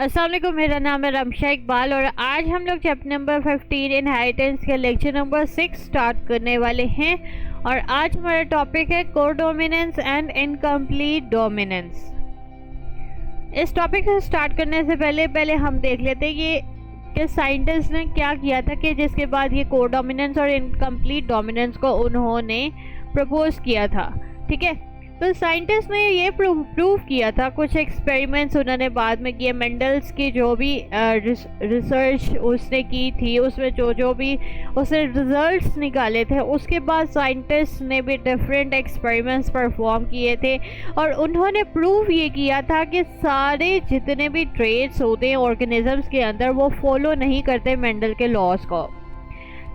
अस्सलाम वालेकुम, मेरा नाम है रमशा इकबाल और आज हम लोग चैप्टर नंबर 15 इनहेरिटेंस के लेक्चर नंबर 6 स्टार्ट करने वाले हैं। और आज हमारा टॉपिक है कोडोमिनेंस एंड इनकम्प्लीट डोमिनेंस। इस टॉपिक से स्टार्ट करने से पहले हम देख लेते हैं कि साइंटिस्ट ने क्या किया था कि जिसके बाद ये कोडोमिनेंस और इनकम्प्लीट डोमिनेंस को उन्होंने प्रपोज किया था। ठीक है, तो साइंटिस्ट ने ये प्रूव किया था, कुछ एक्सपेरिमेंट्स उन्होंने बाद में किए। मेंडल्स की जो भी रिसर्च उसने की थी, उसमें जो भी उसने रिजल्ट्स निकाले थे, उसके बाद साइंटिस्ट ने भी डिफरेंट एक्सपेरिमेंट्स परफॉर्म किए थे और उन्होंने प्रूव ये किया था कि सारे जितने भी ट्रेट्स होते हैं ऑर्गेनिजम्स के अंदर वो फॉलो नहीं करते मेंडल के लॉज को।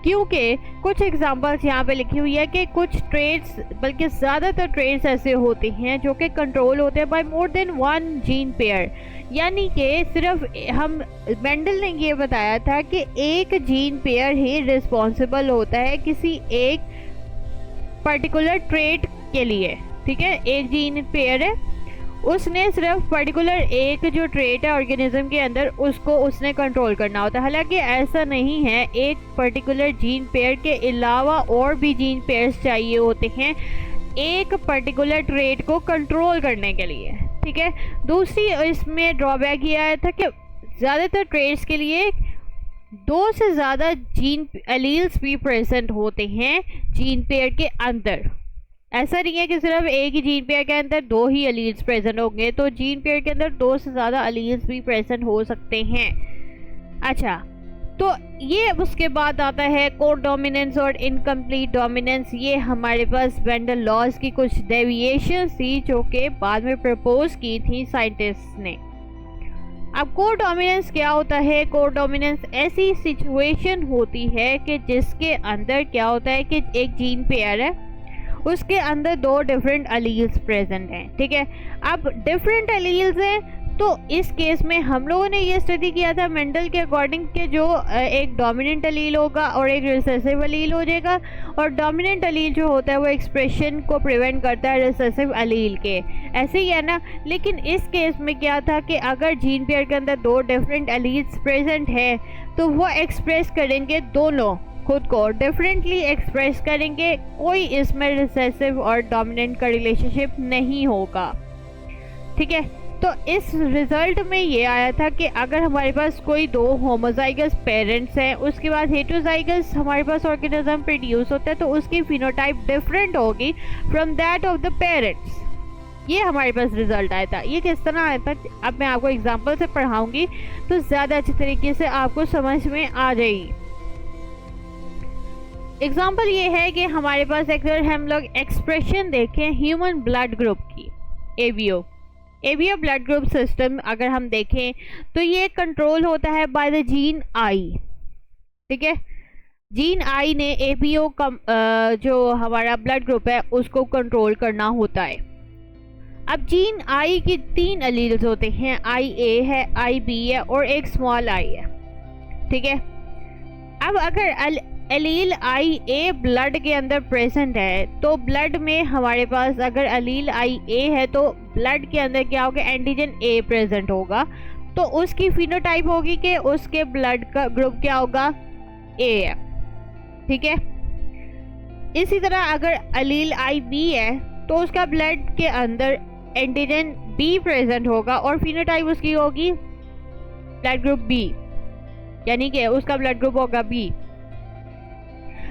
क्योंकि कुछ एग्जांपल्स यहाँ पे लिखी हुई है कि कुछ ट्रेड्स, बल्कि ज़्यादातर ट्रेड्स ऐसे होते हैं जो कि कंट्रोल होते हैं by more than one gene pair. यानी कि सिर्फ हम मेंडल ने ये बताया था कि एक जीन पेयर ही रिस्पॉन्सिबल होता है किसी एक पर्टिकुलर ट्रेड के लिए। ठीक है, एक जीन पेयर है, उसने सिर्फ पर्टिकुलर एक जो ट्रेट है ऑर्गेनिज्म के अंदर उसको उसने कंट्रोल करना होता है। हालांकि ऐसा नहीं है, एक पर्टिकुलर जीन पेयर के अलावा और भी जीन पेयर्स चाहिए होते हैं एक पर्टिकुलर ट्रेट को कंट्रोल करने के लिए। ठीक है, दूसरी इसमें ड्रॉबैक ये आया था कि ज़्यादातर ट्रेट्स के लिए 2 से ज़्यादा जीन एलील्स भी प्रेजेंट होते हैं जीन पेयर के अंदर। ऐसा नहीं है कि सिर्फ एक ही जीन पेयर के अंदर 2 ही एलील्स प्रेजेंट होंगे, तो जीन पेयर के अंदर 2 से ज़्यादा एलील्स भी प्रेजेंट हो सकते हैं। अच्छा, तो ये उसके बाद आता है कोडोमिनेंस और इनकम्प्लीट डोमिनेंस। ये हमारे पास मेंडल लॉज की कुछ डेविएशंस थी जो कि बाद में प्रपोज की थी साइंटिस्ट ने। अब कोडोमिनेंस क्या होता है? कोडोमिनेंस ऐसी सिचुएशन होती है कि जिसके अंदर क्या होता है कि एक जीन पेयर है, उसके अंदर 2 डिफरेंट एलील्स प्रेजेंट हैं। ठीक है, अब डिफरेंट एलील्स हैं तो इस केस में हम लोगों ने ये स्टडी किया था मेंडल के अकॉर्डिंग के जो एक डोमिनेंट एलील होगा और एक रिसेसिव एलील हो जाएगा। और डोमिनेंट एलील जो होता है वो एक्सप्रेशन को प्रिवेंट करता है रिसेसिव एलील के, ऐसे ही है ना। लेकिन इस केस में क्या था कि अगर जीन पेयर के अंदर 2 डिफरेंट एलील्स प्रेजेंट है तो वो एक्सप्रेस करेंगे, दोनों खुद को डिफरेंटली एक्सप्रेस करेंगे, कोई इसमें रिसेसिव और डोमिनेंट का रिलेशनशिप नहीं होगा। ठीक है, तो इस रिजल्ट में ये आया था कि अगर हमारे पास कोई 2 होमोजाइगस पेरेंट्स हैं, उसके बाद हेटेरोजाइगस हमारे पास ऑर्गेनिज्म प्रोड्यूस होता है, तो उसकी फिनोटाइप डिफरेंट होगी from that of the parents. ये हमारे पास रिजल्ट आया था। ये किस तरह आया था अब मैं आपको एग्जांपल से पढ़ाऊंगी तो ज़्यादा अच्छी तरीके से आपको समझ में आ जाएगी। एग्जाम्पल ये है कि हमारे पास अगर हम लोग एक्सप्रेशन देखें ह्यूमन ब्लड ग्रुप की, एवीओ ब्लड ग्रुप सिस्टम अगर हम देखें तो ये कंट्रोल होता है बाय द जीन आई। ठीक है, जीन आई ने एवीओ जो हमारा ब्लड ग्रुप है उसको कंट्रोल करना होता है। अब जीन आई की 3 एलील्स होते हैं, आई ए है, आई बी है और एक स्मॉल आई है। ठीक है, अब अगर एलील आई ए ब्लड के अंदर प्रेजेंट है तो ब्लड में हमारे पास अगर एलील आई ए है तो ब्लड के अंदर क्या होगा, एंटीजन ए प्रेजेंट होगा, तो उसकी फिनोटाइप होगी कि उसके ब्लड का ग्रुप क्या होगा, ए है। ठीक है, इसी तरह अगर एलील आई बी है तो उसका ब्लड के अंदर एंटीजन बी प्रेजेंट होगा और फिनोटाइप उसकी होगी ब्लड ग्रुप बी, यानी कि उसका ब्लड ग्रुप होगा बी।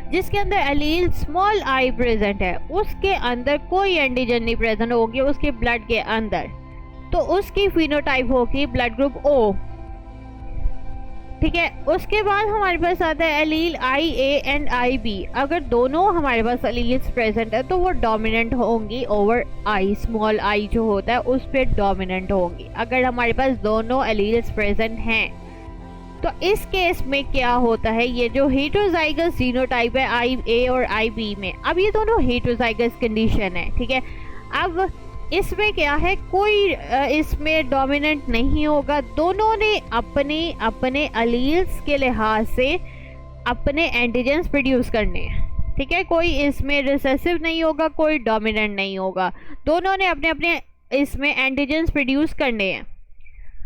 जिसके अंदर एलील स्मॉल आई प्रेजेंट है उसके अंदर कोई एंटीजन नहीं प्रेजेंट होगी उसके ब्लड के अंदर, तो उसकी फिनोटाइप होगी ब्लड ग्रुप ओ। ठीक है, उसके बाद हमारे पास आता है allele I A and I B. अगर दोनों हमारे पास एलील्स प्रेजेंट है तो वो डोमिनेंट होंगी ओवर आई, स्मॉल आई जो होता है उस पर डोमिनेंट होंगी अगर हमारे पास दोनों एलील्स प्रेजेंट हैं। तो इस केस में क्या होता है, ये जो हेटेरोजाइगस जीनोटाइप है आई ए और आई बी में, अब ये दोनों हेटेरोजाइगस कंडीशन है। ठीक है, अब इसमें क्या है, कोई इसमें डोमिनेंट नहीं होगा, दोनों ने अपने अपने एलील्स के लिहाज से अपने एंटीजन्स प्रोड्यूस करने हैं। ठीक है, कोई इसमें रिसेसिव नहीं होगा, कोई डोमिनेंट नहीं होगा, दोनों ने अपने अपने इसमें एंटीजन्स प्रोड्यूस करने हैं।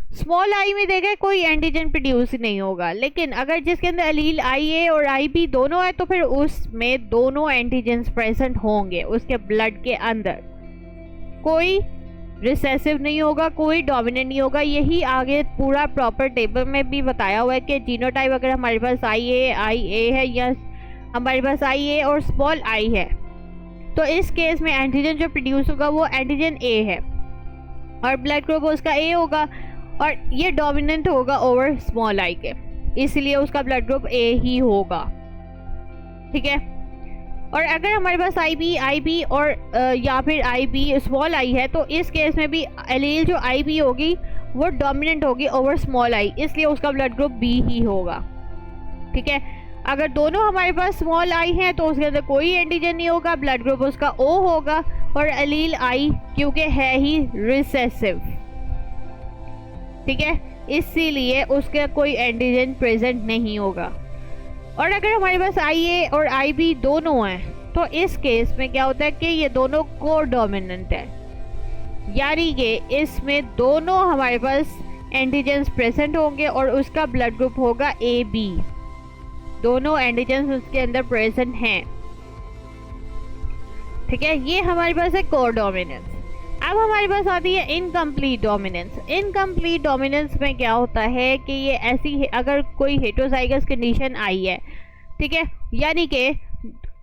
स्मॉल आई में देखा कोई एंटीजन प्रोड्यूस नहीं होगा, लेकिन अगर जिसके अंदर अलील IA और IB दोनों है तो फिर उसमें दोनों एंटीजेंस प्रेजेंट होंगे उसके ब्लड के अंदर। कोई रिसेसिव नहीं होगा, कोई डोमिनेंट नहीं होगा। यही आगे पूरा प्रॉपर टेबल में भी बताया हुआ है कि जीनोटाइप अगर हमारे पास IA है या हमारे पास IA और स्मॉल I है तो इस केस में एंटीजन जो प्रोड्यूस होगा वो एंटीजन A है और ब्लड ग्रुप उसका A होगा और ये डोमिनेंट होगा ओवर स्मॉल I के, इसलिए उसका ब्लड ग्रुप A ही होगा। ठीक है। और अगर हमारे पास IB और या फिर IB स्मॉल I है तो इस केस में भी एलील जो IB होगी वो डोमिनेंट होगी ओवर स्मॉल I, इसलिए उसका ब्लड ग्रुप B ही होगा। ठीक है। अगर दोनों हमारे पास स्मॉल I हैं तो उसके अंदर कोई एंटीजन नहीं होगा, ब्लड ग्रुप उसका O होगा और एलील I क्योंकि है ही रिसेसिव। ठीक है, इसीलिए उसका कोई एंटीजन प्रेजेंट नहीं होगा। और अगर हमारे पास IA और IB दोनों हैं तो इस केस में क्या होता है कि ये दोनों को डोमिनेंट है, यानी कि इसमें दोनों हमारे पास एंटीजेंस प्रेजेंट होंगे और उसका ब्लड ग्रुप होगा AB। दोनों एंटीजेंस उसके अंदर प्रेजेंट हैं। ठीक है, ये हमारे पास है को डोमिनेंस। अब हमारे पास आती है इनकम्प्लीट डोमिनेंस। इनकम्प्लीट डोमिनेंस में क्या होता है कि ये ऐसी अगर कोई हेटेरोजाइगस कंडीशन आई है, ठीक है, यानी कि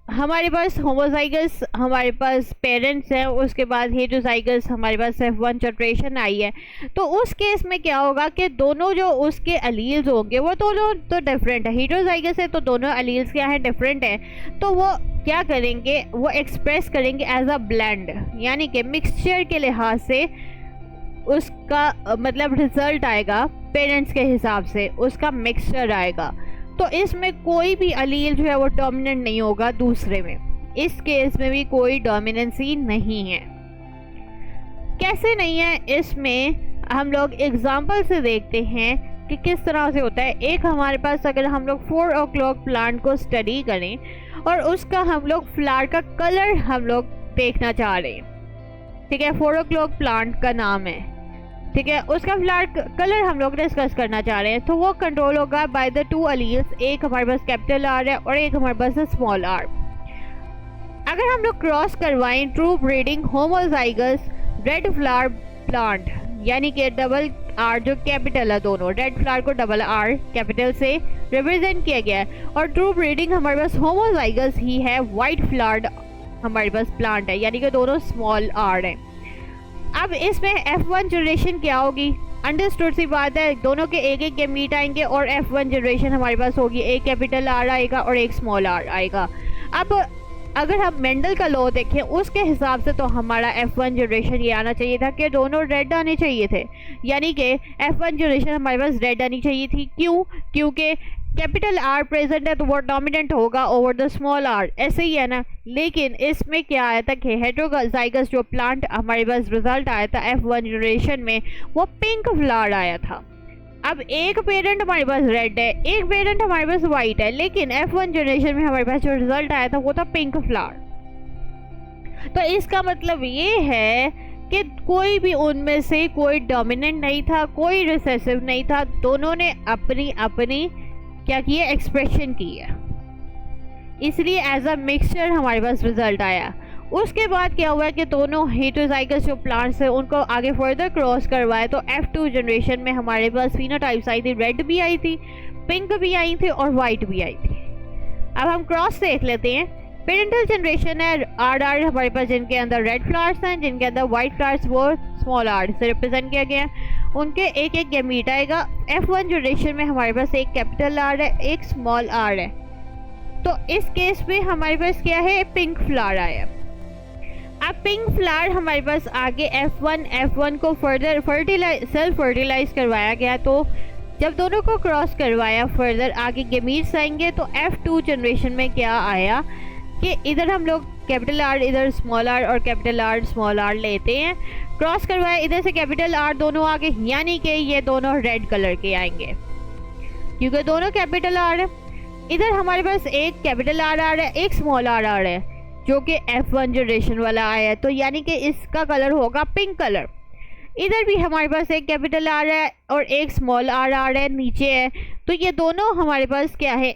हमारे पास होमोजाइगस हमारे पास पेरेंट्स हैं, उसके बाद हेटेरोजाइगस हमारे पास सिर्फ वन जनरेशन आई है, तो उस केस में क्या होगा कि दोनों जो उसके अलील्स होंगे वो दोनों तो डिफरेंट है। हेटेरोजाइगस है तो दोनों अलील्स क्या है, डिफरेंट है, तो वो क्या करेंगे, वो एक्सप्रेस करेंगे एज अ ब्लेंड, यानी कि मिक्सचर के लिहाज से उसका मतलब रिजल्ट आएगा पेरेंट्स के हिसाब से, उसका मिक्सचर आएगा। तो इसमें कोई भी अलील जो है वो डोमिनेंट नहीं होगा दूसरे में। इस केस में भी कोई डोमिनेंसी नहीं है। कैसे नहीं है, इसमें हम लोग एग्जांपल से देखते हैं कि किस तरह से होता है। एक हमारे पास अगर हम लोग 4 o'clock प्लांट को स्टडी करें और उसका हम लोग फ्लावर का कलर हम लोग देखना चाह रहे हैं, ठीक है, 4 o'clock प्लांट का नाम है, ठीक है, उसका फ्लावर कलर हम लोग डिस्कस करना चाह रहे हैं, तो वो कंट्रोल होगा बाय द 2 अलील्स। एक हमारे पास कैपिटल R है और एक हमारे पास है स्मॉल r। अगर हम लोग क्रॉस करवाएं true breeding homozygous red flower plant, यानी कि डबल R जो कैपिटल है, दोनों रेड फ्लावर को डबल R कैपिटल से रिप्रेजेंट किया गया है, और ट्रू ब्रीडिंग हमारे पास होमोजाइगस ही है, वाइट फ्लावर्ड हमारे पास प्लांट है, यानी कि दोनों स्मॉल r है। अब इसमें F1 जनरेशन क्या होगी, अंडरस्टूड सी बात है, दोनों के एक एक गैमीट आएंगे और F1 जनरेशन हमारे पास होगी, एक कैपिटल R आएगा और एक स्मॉल r आएगा। अब अगर हम मेंडल का लॉ देखें उसके हिसाब से तो हमारा F1 जनरेशन ये आना चाहिए था कि दोनों रेड आने चाहिए थे, यानी कि F1 जनरेशन हमारे पास रेड आनी चाहिए थी। क्यों? क्योंकि कैपिटल R प्रेजेंट है तो वो डोमिनेंट होगा ओवर द स्मॉल r, ऐसे ही है ना। लेकिन इसमें क्या आया था कि हेटेरोजाइगस जो प्लांट हमारे पास रिजल्ट आया था F1 जनरेशन में वो पिंक फ्लावर आया था। अब एक पेरेंट हमारे पास रेड है, एक पेरेंट हमारे पास वाइट है, लेकिन F1 जनरेशन में हमारे पास जो रिजल्ट आया था वो था पिंक फ्लावर। तो इसका मतलब ये है कि कोई भी उनमें से कोई डोमिनेंट नहीं था, कोई रिसेसिव नहीं था, दोनों ने अपनी अपनी क्या किया, एक्सप्रेशन की है, इसलिए एज अ मिक्सचर हमारे पास रिजल्ट आया। उसके बाद क्या हुआ कि दोनों हेटेरोजाइगस जो प्लांट्स है उनको आगे फर्दर क्रॉस करवाए, तो F2 जनरेशन में हमारे पास फिनोटाइप्स आई थी, रेड भी आई थी, पिंक भी आई थी और वाइट भी आई थी। अब हम क्रॉस देख लेते हैं। पेरेंटल जनरेशन है RR हमारे पास, जिनके अंदर रेड फ्लावर्स हैं, जिनके अंदर वाइट फ्लावर्स वो स्मॉल r से रिप्रेजेंट किया गया है, उनके एक एक गैमीट आएगा। F1 जनरेशन में हमारे पास एक कैपिटल R है, एक स्मॉल r है, तो इस केस में हमारे पास क्या है, पिंक फ्लावर आया। अब पिंक फ्लावर हमारे पास आगे F1 को फर्दर सेल्फ फर्टिलाइज करवाया गया, तो जब दोनों को क्रॉस करवाया फर्दर आगे गैमीट्स आएंगे, तो F2 जनरेशन में क्या आया कि इधर हम लोग कैपिटल R इधर स्मॉल r और कैपिटल R स्मॉल r लेते हैं, क्रॉस करवाया, इधर से कैपिटल R दोनों आगे, यानी कि ये दोनों रेड कलर के आएंगे क्योंकि दोनों कैपिटल R है। इधर हमारे पास एक कैपिटल R है, एक स्मॉल r है, जो कि F1 जनरेशन वाला आया है, तो यानी कि इसका कलर होगा पिंक कलर। इधर भी हमारे पास एक कैपिटल आर है और एक स्मॉल आर आर है, नीचे है। तो ये दोनों हमारे पास क्या है,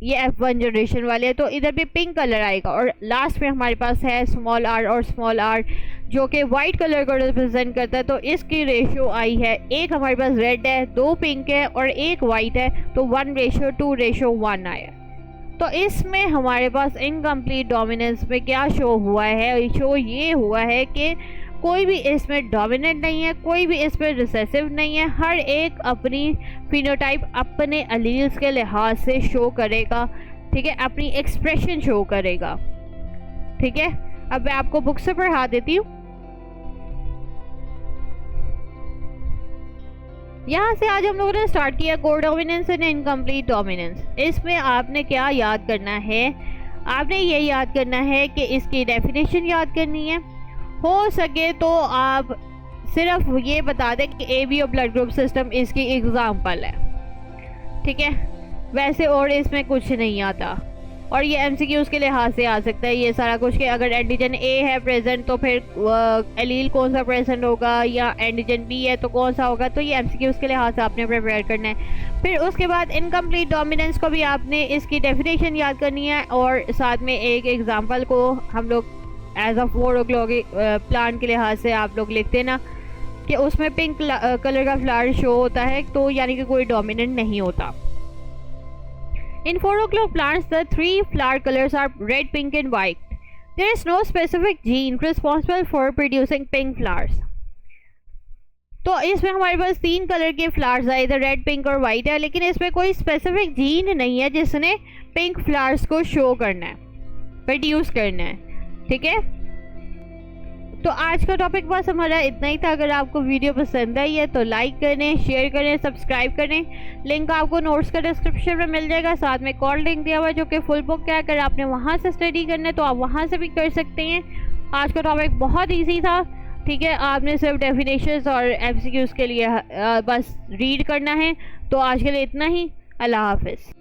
ये F1 जनरेशन वाले है, तो इधर भी पिंक कलर आएगा। और लास्ट में हमारे पास है स्मॉल आर और स्मॉल आर जो कि वाइट कलर को रिप्रेजेंट करता है। तो इसकी रेशियो आई है, एक हमारे पास रेड है, 2 पिंक है और एक वाइट है, तो 1:2:1 आया। तो इसमें हमारे पास इनकम्प्लीट डोमिनेंस में क्या शो हुआ है, शो ये हुआ है कि कोई भी इसमें डोमिनेंट नहीं है, कोई भी इसमें रिसेसिव नहीं है। हर एक अपनी फिनोटाइप अपने अलील्स के लिहाज से शो करेगा, ठीक है, अपनी एक्सप्रेशन शो करेगा, ठीक है। अब मैं आपको बुक से पढ़ा देती हूँ। यहाँ से आज हम लोगों ने स्टार्ट किया कोडोमिनेंस एंड इनकम्प्लीट डोमिनेंस। इसमें आपने क्या याद करना है, आपने ये याद करना है कि इसकी डेफिनेशन याद करनी है। हो सके तो आप सिर्फ ये बता दें कि ABO ब्लड ग्रुप सिस्टम इसकी एग्जाम्पल है, ठीक है, वैसे और इसमें कुछ नहीं आता। और ये MCQs के लिहाज से आ सकता है ये सारा कुछ कि अगर एंटीजन A है प्रेजेंट तो फिर एलील कौन सा प्रेजेंट होगा, या एंटीजन B है तो कौन सा होगा। तो ये MCQs के लिहाज से आपने प्रिपेयर करना है। फिर उसके बाद इनकम्प्लीट डोमिनेंस को भी आपने इसकी डेफिनेशन याद करनी है और साथ में एक एग्जाम्पल को हम लोग एज अ 4 o'clock प्लान के लिहाज से आप लोग लिखते ना कि उसमें पिंक कलर का फ्लावर शो होता है, तो यानी कि कोई डोमिनेंट नहीं होता। इन 4 o'clock plants the 3 flower colors are red, pink and white. There is no specific gene responsible for producing pink flowers. तो इसमें हमारे पास 3 कलर के फ्लावर्स आए, इधर रेड, पिंक और वाइट है, लेकिन इसमें कोई स्पेसिफिक जीन नहीं है जिसने पिंक फ्लावर्स को शो करना है, प्रोड्यूस करना है, ठीक है। तो आज का टॉपिक बस हमारा इतना ही था। अगर आपको वीडियो पसंद आई है तो लाइक करें, शेयर करें, सब्सक्राइब करें। लिंक आपको नोट्स का डिस्क्रिप्शन में मिल जाएगा, साथ में कॉल लिंक दिया हुआ है जो कि फुल बुक है। अगर आपने वहाँ से स्टडी करना है तो आप वहाँ से भी कर सकते हैं। आज का टॉपिक बहुत ईजी था, ठीक है, आपने सिर्फ डेफिनेशंस और MCQs के लिए बस रीड करना है। तो आज के लिए इतना ही। अल्लाह हाफिज़।